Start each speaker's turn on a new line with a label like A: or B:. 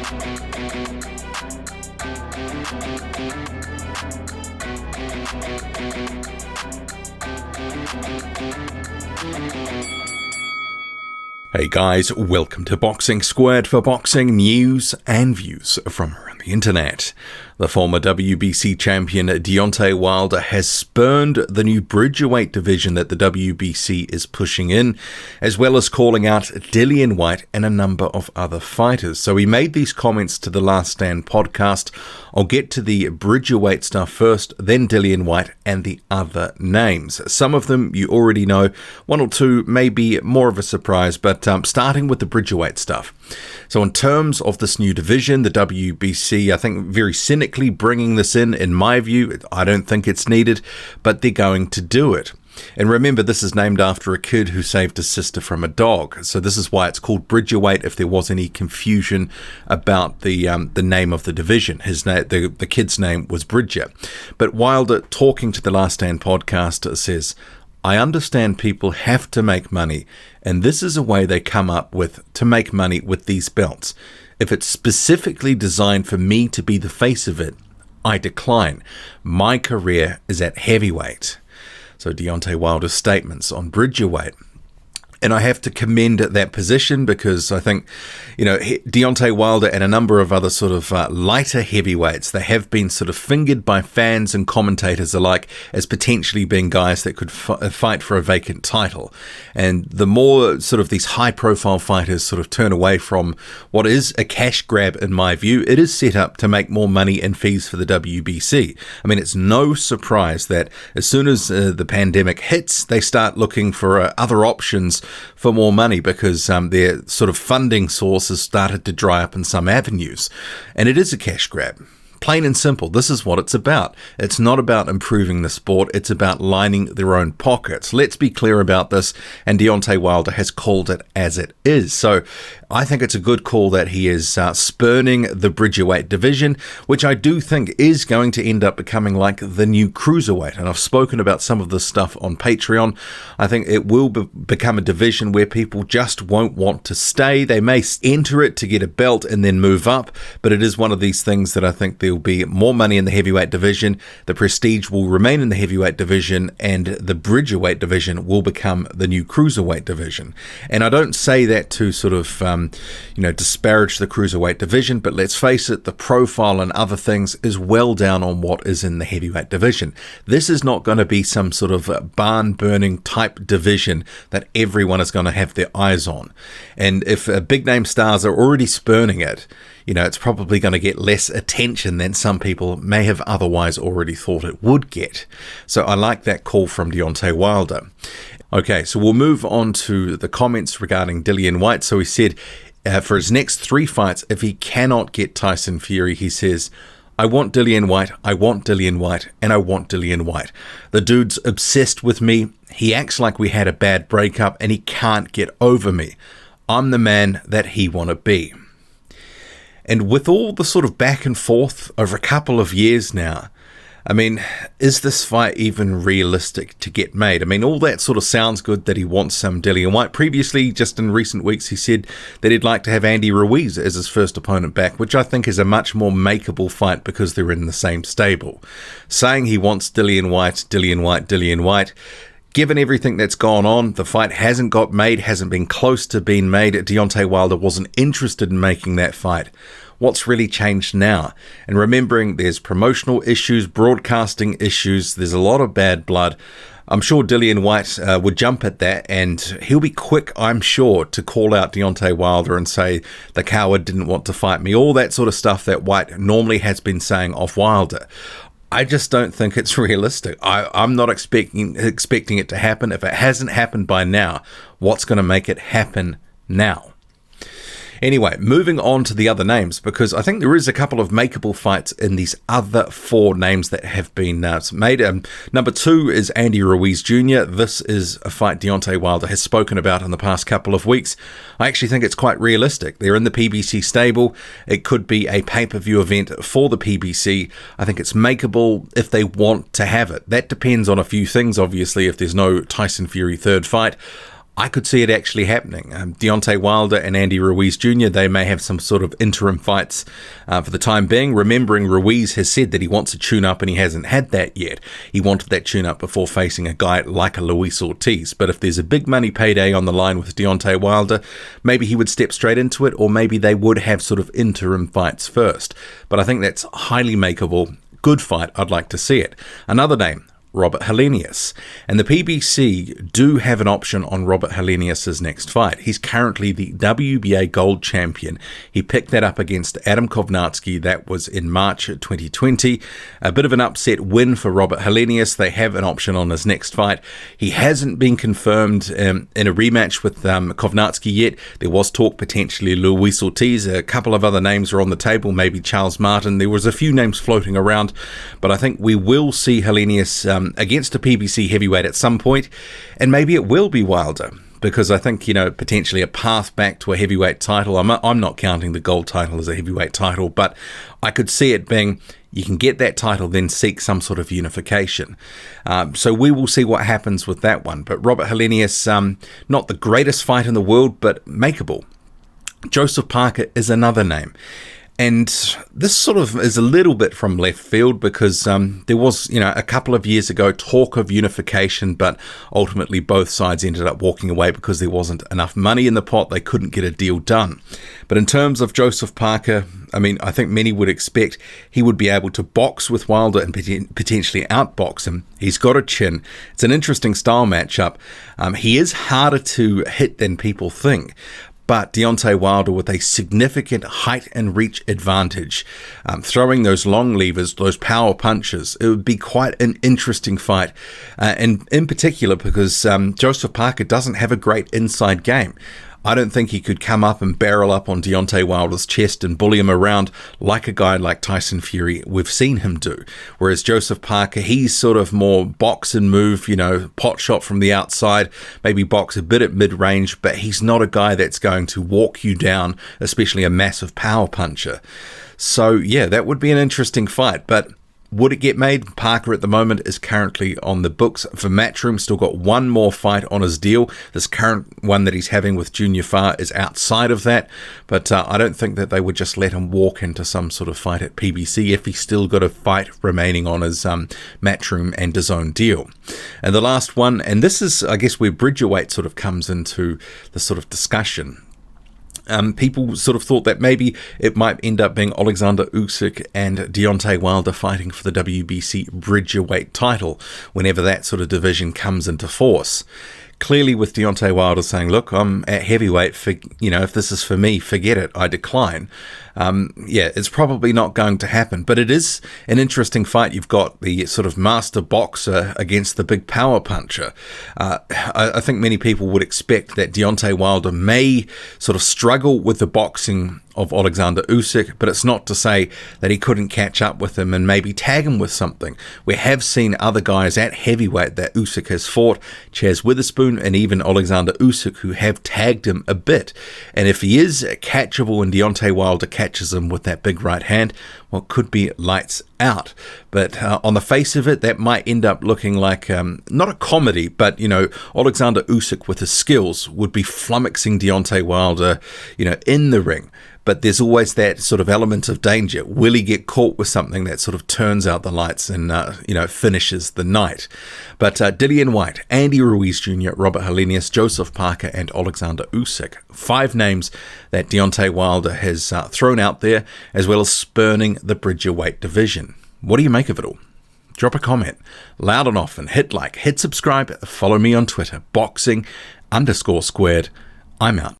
A: Hey guys, welcome to Boxing Squared for boxing news and views from around the internet. The former WBC champion Deontay Wilder has spurned the new Bridgerweight division that the WBC is pushing in, as well as calling out Dillian Whyte and a number of other fighters. So he made these comments to the Last Stand podcast. I'll get to the Bridgerweight stuff first, then Dillian Whyte and the other names. Some of them you already know, one or two may be more of a surprise, but starting with the Bridgerweight stuff. So in terms of this new division, the WBC, I think very cynically bringing this in my view, I don't think it's needed, but they're going to do it. And remember, this is named after a kid who saved his sister from a dog. So this is why it's called Bridgerweight, if there was any confusion about the name of the division. The kid's name was Bridger. But Wilder, talking to the Last Stand podcast, says, I understand people have to make money, and this is a way they come up with to make money with these belts. If it's specifically designed for me to be the face of it, I decline. My career is at heavyweight. So Deontay Wilder's statements on Bridgerweight. And I have to commend that position because I think, Deontay Wilder and a number of other sort of lighter heavyweights, they have been sort of fingered by fans and commentators alike as potentially being guys that could fight for a vacant title. And the more sort of these high-profile fighters sort of turn away from what is a cash grab, in my view, it is set up to make more money and fees for the WBC. I mean, it's no surprise that as soon as the pandemic hits, they start looking for other options for more money because their sort of funding sources started to dry up in some avenues. And it is a cash grab. Plain and simple, this is what it's about. It's not about improving the sport, it's about lining their own pockets. Let's be clear about this, and Deontay Wilder has called it as it is. So I think it's a good call that he is spurning the Bridgerweight division, which I do think is going to end up becoming like the new cruiserweight. And I've spoken about some of this stuff on Patreon. I think it will become a division where people just won't want to stay. They may enter it to get a belt and then move up, but it is one of these things that I think there will be more money in the heavyweight division, the prestige will remain in the heavyweight division, and the Bridgerweight division will become the new cruiserweight division. And I don't say that to sort of disparage the cruiserweight division, but let's face it, the profile and other things is well down on what is in the heavyweight division. This is not going to be some sort of barn-burning type division that everyone is going to have their eyes on. And if big name stars are already spurning it, it's probably going to get less attention than some people may have otherwise already thought it would get. So I like that call from Deontay Wilder. Okay, so we'll move on to the comments regarding Dillian Whyte. So he said, for his next 3 fights, if he cannot get Tyson Fury, he says, I want Dillian Whyte, I want Dillian Whyte, and I want Dillian Whyte. The dude's obsessed with me. He acts like we had a bad breakup, and he can't get over me. I'm the man that he want to be. And with all the sort of back and forth over a couple of years now, I mean, is this fight even realistic to get made? I mean, all that sort of sounds good that he wants some Dillian Whyte. Previously, just in recent weeks, he said that he'd like to have Andy Ruiz as his first opponent back, which I think is a much more makeable fight because they're in the same stable. Saying he wants Dillian Whyte, Dillian Whyte, Dillian Whyte, given everything that's gone on, the fight hasn't got made, hasn't been close to being made. Deontay Wilder wasn't interested in making that fight. What's really changed now? And remembering there's promotional issues, broadcasting issues, there's a lot of bad blood. I'm sure Dillian Whyte would jump at that, and he'll be quick, I'm sure, to call out Deontay Wilder and say, the coward didn't want to fight me, all that sort of stuff that Whyte normally has been saying off Wilder. I just don't think it's realistic. I'm not expecting it to happen. If it hasn't happened by now, what's going to make it happen now? Anyway, moving on to the other names, because I think there is a couple of makeable fights in these other 4 names that have been made. Number 2 is Andy Ruiz Jr. This is a fight Deontay Wilder has spoken about in the past couple of weeks. I actually think it's quite realistic. They're in the PBC stable. It could be a pay-per-view event for the PBC. I think it's makeable if they want to have it. That depends on a few things, obviously, if there's no Tyson Fury third fight. I could see it actually happening. Deontay Wilder and Andy Ruiz Jr., they may have some sort of interim fights for the time being. Remembering Ruiz has said that he wants a tune-up and he hasn't had that yet. He wanted that tune-up before facing a guy like a Luis Ortiz. But if there's a big money payday on the line with Deontay Wilder, maybe he would step straight into it, or maybe they would have sort of interim fights first. But I think that's highly makeable. Good fight. I'd like to see it. Another name, Robert Helenius. And the PBC do have an option on Robert Helenius' next fight. He's currently the WBA gold champion. He picked that up against Adam Kovnarski. That was in March 2020. A bit of an upset win for Robert Helenius. They have an option on his next fight. He hasn't been confirmed in a rematch with Kovnarski yet. There was talk potentially Luis Ortiz. A couple of other names are on the table, maybe Charles Martin. There was a few names floating around, but I think we will see Helenius against a PBC heavyweight at some point, and maybe it will be Wilder, because I think, potentially a path back to a heavyweight title. I'm not counting the gold title as a heavyweight title, but I could see it being, you can get that title, then seek some sort of unification. So we will see what happens with that one. But Robert Helenius, not the greatest fight in the world, but makeable. Joseph Parker is another name. And this sort of is a little bit from left field, because there was, a couple of years ago talk of unification, but ultimately both sides ended up walking away because there wasn't enough money in the pot. They couldn't get a deal done. But in terms of Joseph Parker, I think many would expect he would be able to box with Wilder and potentially outbox him. He's got a chin. It's an interesting style matchup. He is harder to hit than people think. But Deontay Wilder with a significant height and reach advantage, throwing those long levers, those power punches, it would be quite an interesting fight. And in particular because Joseph Parker doesn't have a great inside game. I don't think he could come up and barrel up on Deontay Wilder's chest and bully him around like a guy like Tyson Fury we've seen him do. Whereas Joseph Parker, he's sort of more box and move, pot shot from the outside, maybe box a bit at mid-range, but he's not a guy that's going to walk you down, especially a massive power puncher. So yeah, that would be an interesting fight, but would it get made? Parker at the moment is currently on the books for Matchroom. Still got one more fight on his deal. This current one that he's having with Junior Farr is outside of that. But I don't think that they would just let him walk into some sort of fight at PBC if he's still got a fight remaining on his Matchroom and DAZN deal. And the last one, and this is, I guess, where Bridgerweight sort of comes into the sort of discussion. People sort of thought that maybe it might end up being Alexander Usyk and Deontay Wilder fighting for the WBC Bridgerweight title whenever that sort of division comes into force. Clearly with Deontay Wilder saying, look, I'm at heavyweight, if this is for me, forget it, I decline. It's probably not going to happen, but it is an interesting fight. You've got the sort of master boxer against the big power puncher. I think many people would expect that Deontay Wilder may sort of struggle with the boxing of Alexander Usyk, but it's not to say that he couldn't catch up with him and maybe tag him with something. We have seen other guys at heavyweight that Usyk has fought, Chaz Witherspoon and even Alexander Usyk, who have tagged him a bit. And if he is catchable and Deontay Wilder catches him with that big right hand, well, it could be lights out. But on the face of it, that might end up looking like not a comedy, but Alexander Usyk with his skills would be flummoxing Deontay Wilder in the ring. But there's always that sort of element of danger. Will he get caught with something that sort of turns out the lights and finishes the night? But Dillian Whyte, Andy Ruiz Jr., Robert Helenius, Joseph Parker and Alexander Usyk. 5 names that Deontay Wilder has thrown out there, as well as spurning the Bridgerweight division. What do you make of it all? Drop a comment, loud and often, hit like, hit subscribe, follow me on Twitter, boxing_squared. I'm out.